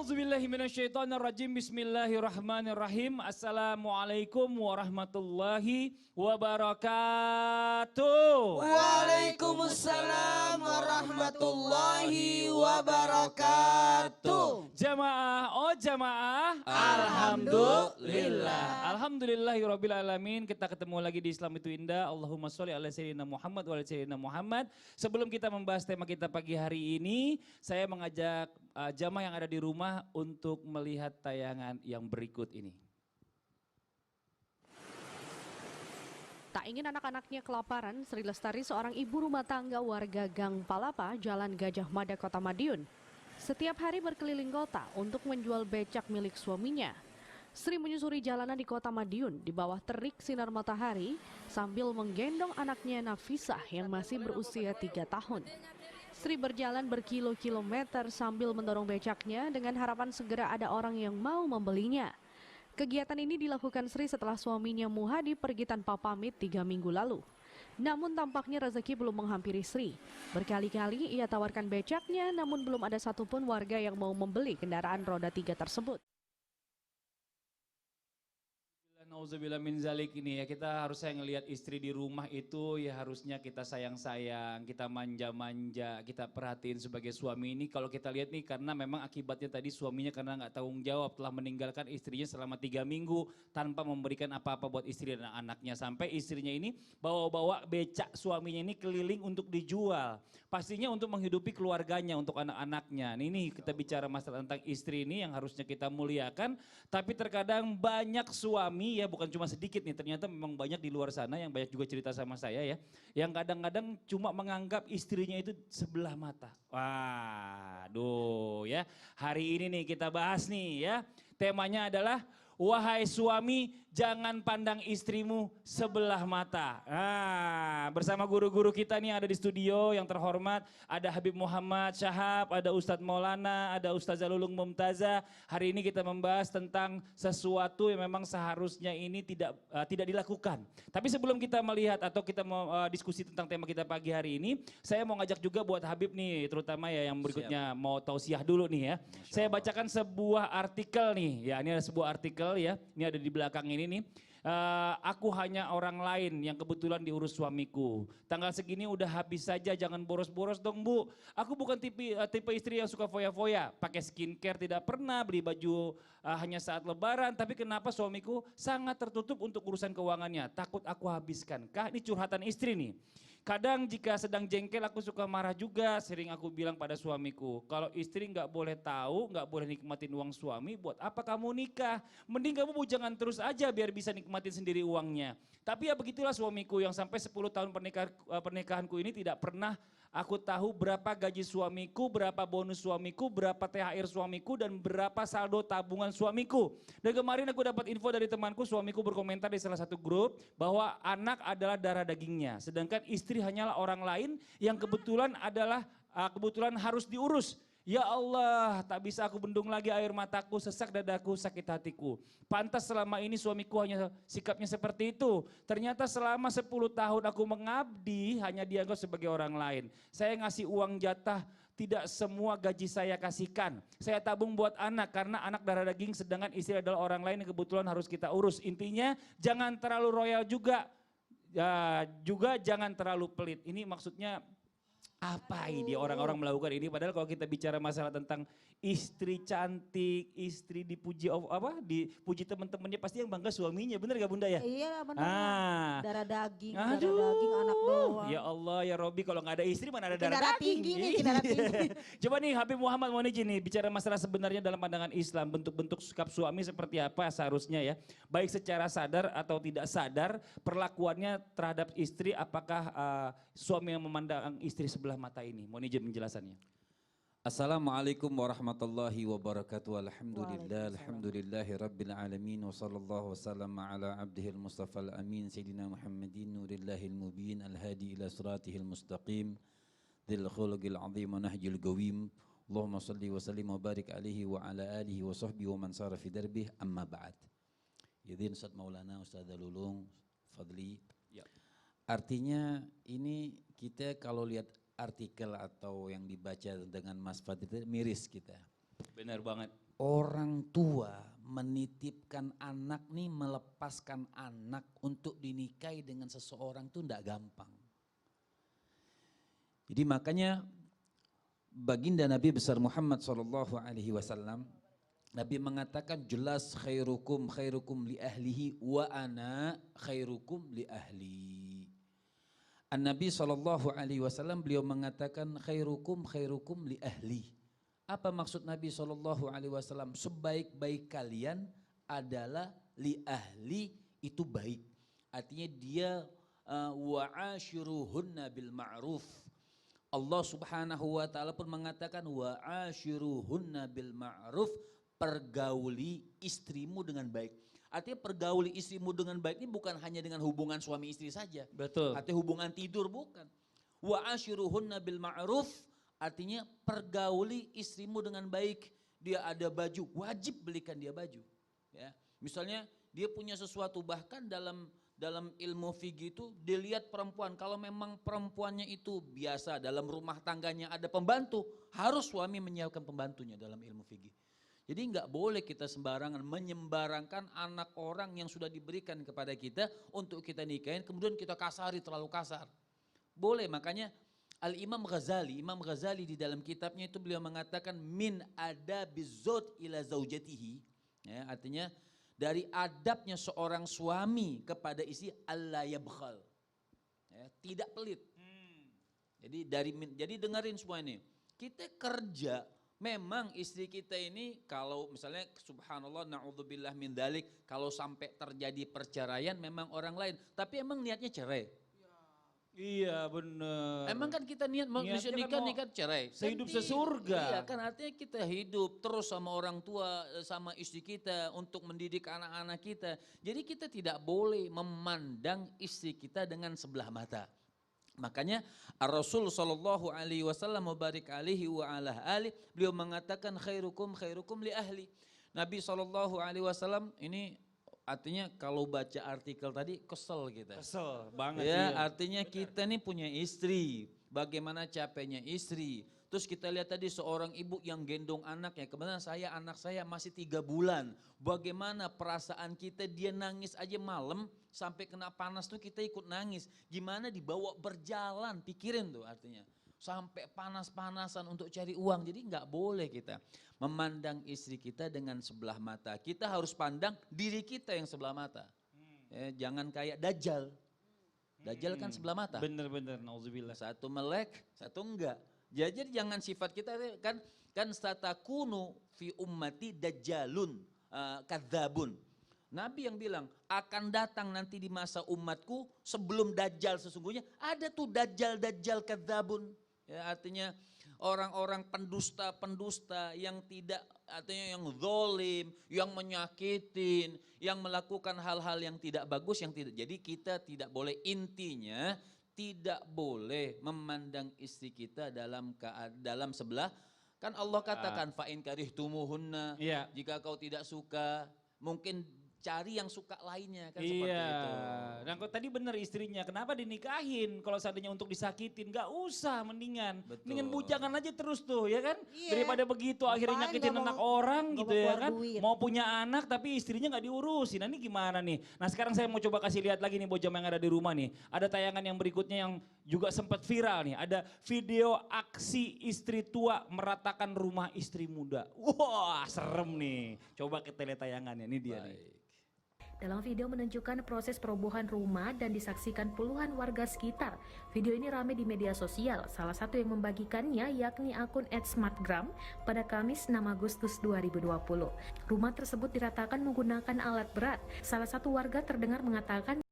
A'udzubillahiminasyaitonirrajim. Bismillahirrahmanirrahim. Assalamualaikum warahmatullahi wabarakatuh. Waalaikumsalam warahmatullahi wabarakatuh. Jamaah, oh jamaah. Alhamdulillah. Alhamdulillahirabbil alamin. Kita ketemu lagi di Islam itu Indah. Allahumma sholli ala sayyidina Muhammad wa ala sayyidina Muhammad. Sebelum kita membahas tema kita pagi hari ini, saya mengajak jamaah yang ada di rumah untuk melihat tayangan yang berikut ini. Tak ingin anak-anaknya kelaparan, Sri Lestari seorang ibu rumah tangga warga Gang Palapa, Jalan Gajah Mada, Kota Madiun. Setiap hari berkeliling kota untuk menjual becak milik suaminya. Sri menyusuri jalanan di Kota Madiun di bawah terik sinar matahari sambil menggendong anaknya Nafisah yang masih berusia 3 tahun. Sri berjalan berkilo-kilometer sambil mendorong becaknya dengan harapan segera ada orang yang mau membelinya. Kegiatan ini dilakukan Sri setelah suaminya Muhadi pergi tanpa pamit 3 minggu lalu. Namun tampaknya rezeki belum menghampiri Sri. Berkali-kali ia tawarkan becaknya namun belum ada satupun warga yang mau membeli kendaraan roda 3 tersebut. Nauzubillah min zalik ini ya, kita harusnya ngelihat istri di rumah itu ya harusnya kita sayang-sayang, kita manja-manja, kita perhatiin sebagai suami ini. Kalau kita lihat nih karena memang akibatnya tadi suaminya karena nggak tanggung jawab telah meninggalkan istrinya selama 3 minggu tanpa memberikan apa-apa buat istri dan anaknya. Sampai istrinya ini bawa-bawa becak suaminya ini keliling untuk dijual. Pastinya untuk menghidupi keluarganya, untuk anak-anaknya. Ini kita bicara masalah tentang istri ini yang harusnya kita muliakan. Tapi terkadang banyak suami ya bukan cuma sedikit nih, ternyata memang banyak di luar sana yang banyak juga cerita sama saya ya. Yang kadang-kadang cuma menganggap istrinya itu sebelah mata. Waduh ya, hari ini nih kita bahas nih ya. Temanya adalah wahai suami jangan pandang istrimu sebelah mata. Bersama guru-guru kita nih ada di studio yang terhormat. Ada Habib Muhammad Syahab, ada Ustadz Maulana, ada Ustazah Lulung Mumtazah. Hari ini kita membahas tentang sesuatu yang memang seharusnya ini tidak dilakukan. Tapi sebelum kita melihat atau kita mau diskusi tentang tema kita pagi hari ini, saya mau ngajak juga buat Habib nih, terutama ya yang berikutnya mau tausiah dulu nih ya. Saya bacakan sebuah artikel nih. Ya, ini ada sebuah artikel ya, ini ada di belakang ini nih. Aku hanya orang lain yang kebetulan diurus suamiku. Tanggal segini udah habis saja, jangan boros-boros dong Bu. Aku bukan tipe istri yang suka foya-foya, pakai skincare tidak pernah, beli baju hanya saat lebaran. Tapi kenapa suamiku sangat tertutup untuk urusan keuangannya? Takut aku habiskan. Kah ini curhatan istri nih. Kadang jika sedang jengkel aku suka marah juga, sering aku bilang pada suamiku, kalau istri nggak boleh tahu, nggak boleh nikmatin uang suami, buat apa kamu nikah? Mending kamu bujangan terus aja biar bisa nikmatin sendiri uangnya. Tapi ya begitulah suamiku yang sampai 10 tahun pernikahanku ini tidak pernah aku tahu berapa gaji suamiku, berapa bonus suamiku, berapa THR suamiku, dan berapa saldo tabungan suamiku. Dan kemarin aku dapat info dari temanku, suamiku berkomentar di salah satu grup bahwa anak adalah darah dagingnya. Sedangkan istri hanyalah orang lain yang kebetulan harus diurus. Ya Allah, tak bisa aku bendung lagi air mataku, sesak dadaku, sakit hatiku. Pantas selama ini suamiku hanya sikapnya seperti itu. Ternyata selama 10 tahun aku mengabdi hanya dianggap sebagai orang lain. Saya ngasih uang jatah, tidak semua gaji saya kasihkan. Saya tabung buat anak karena anak darah daging, sedangkan istri adalah orang lain yang kebetulan harus kita urus. Intinya jangan terlalu royal juga. Ya, juga jangan terlalu pelit. Ini maksudnya apa ini orang-orang melakukan ini, padahal kalau kita bicara masalah tentang istri cantik, istri dipuji dipuji teman-temannya, pasti yang bangga suaminya, benar gak Bunda ya? Iya benar. Darah daging anak doang. Ya Allah ya Robi, kalau gak ada istri mana ada darah daging. Tinggi nih, darah tinggi. Coba nih Habib Muhammad mau izin nih bicara masalah sebenarnya dalam pandangan Islam, bentuk-bentuk sikap suami seperti apa seharusnya ya. Baik secara sadar atau tidak sadar, perlakuannya terhadap istri, apakah suami yang memandang istri sebelah mata ini? Mohon izin penjelasannya. Assalamualaikum warahmatullahi wabarakatuh. Alhamdulillahi rabbil alamin wa sallallahu wasallam ala abdihil mustafal amin sayyidina Muhammadin nurillahil mubin al-hadi ila siratihil mustaqim dhil khuluqil azim wa nahjil qawim. Allahumma salli wa sallim wa barik alaihi wa ala alihi wa sahbihi wa man sara fi darbih, amma ba'd. Yadin Ustaz Maulana, Ustaz Lulung, Fadli. Ya. Artinya ini kita kalau lihat artikel atau yang dibaca dengan Mas Fadli itu miris kita. Benar banget. orang tua menitipkan anak nih, melepaskan anak untuk dinikahi dengan seseorang tuh enggak gampang. Jadi makanya baginda Nabi besar Muhammad SAW, Nabi mengatakan jelas khairukum li ahlihi wa ana khairukum li ahli. An-Nabi SAW beliau mengatakan khairukum li ahli. Apa maksud Nabi SAW? Sebaik-baik kalian adalah li ahli, itu baik. Artinya dia wa'ashiruhunna bil ma'ruf. Allah Subhanahu wa taala pun mengatakan wa'ashiruhunna bil ma'ruf, pergauli istrimu dengan baik. Artinya pergauli istrimu dengan baik ini bukan hanya dengan hubungan suami istri saja. Betul. Artinya hubungan tidur bukan. Wa'ashiruhunna bil ma'ruf artinya pergauli istrimu dengan baik. Dia ada baju, wajib belikan dia baju. Ya. Misalnya dia punya sesuatu, bahkan dalam ilmu fikih itu dilihat perempuan, kalau memang perempuannya itu biasa dalam rumah tangganya ada pembantu, harus suami menyiapkan pembantunya dalam ilmu fikih. Jadi enggak boleh kita sembarangan menyembarangkan anak orang yang sudah diberikan kepada kita untuk kita nikahin, kemudian kita kasari, terlalu kasar. Boleh, makanya Imam Ghazali di dalam kitabnya itu beliau mengatakan min adabiz zawj ila zaujatihi, ya, artinya dari adabnya seorang suami kepada istri alla yabkhal, ya, tidak pelit. Jadi dengerin semua ini. Kita kerja, memang istri kita ini kalau misalnya subhanallah na'udzubillah min dzalik, kalau sampai terjadi perceraian memang orang lain, tapi emang niatnya cerai. Iya benar. Emang kan kita niat mau nikah cerai. Sehidup Kan sesurga. Iya kan, artinya kita hidup terus sama orang tua, sama istri kita untuk mendidik anak-anak kita. Jadi kita tidak boleh memandang istri kita dengan sebelah mata. Makanya Rasul sallallahu alaihi wasallam mubarik alaihi wa ala ali, beliau mengatakan khairukum li ahli. Nabi sallallahu alaihi wasallam ini artinya kalau baca artikel tadi kesel kita. Kesel banget. Ya, iya. artinya kita nih punya istri, bagaimana capeknya istri. Terus kita lihat tadi seorang ibu yang gendong anaknya, kebetulan anak saya masih 3 bulan. Bagaimana perasaan kita, dia nangis aja malam sampai kena panas tuh kita ikut nangis. Gimana dibawa berjalan, pikirin tuh artinya. Sampai panas-panasan untuk cari uang, jadi nggak boleh kita memandang istri kita dengan sebelah mata. Kita harus pandang diri kita yang sebelah mata. Ya, jangan kayak Dajjal. Dajjal kan sebelah mata. Bener-bener, nauzubillah. Satu melek, satu enggak. Jadi jangan sifat kita kan satakunu fi ummati dajjalun kadzabun. Nabi yang bilang akan datang nanti di masa umatku sebelum Dajjal sesungguhnya ada tuh Dajjal kadzabun. Ya, artinya orang-orang pendusta yang tidak, artinya yang zalim, yang menyakitin, yang melakukan hal-hal yang tidak bagus, yang tidak. Jadi kita tidak boleh, intinya tidak boleh memandang istri kita dalam sebelah. Kan Allah katakan fa'in karihtumuhunna, Iya. jika kau tidak suka, mungkin cari yang suka lainnya kan, seperti itu. Dan kok tadi bener istrinya, kenapa dinikahin kalau seandainya untuk disakitin, gak usah, mendingan bujangan aja terus tuh ya kan, Iya. daripada begitu akhirnya Ngapain nyakitin nggak anak mau- orang nggak gitu mau ya keluar kan, duit. mau punya anak tapi istrinya gak diurusin. Nah ini gimana nih? Nah sekarang saya mau coba kasih lihat lagi nih bojam yang ada di rumah nih, ada tayangan yang berikutnya yang juga sempat viral nih, ada video aksi istri tua meratakan rumah istri muda. Wah serem nih, coba kita lihat tayangannya, ini dia nih. Dalam video menunjukkan proses perobohan rumah dan disaksikan puluhan warga sekitar. Video ini ramai di media sosial. Salah satu yang membagikannya yakni akun @smartgram pada Kamis 6 Agustus 2020. Rumah tersebut diratakan menggunakan alat berat. Salah satu warga terdengar mengatakan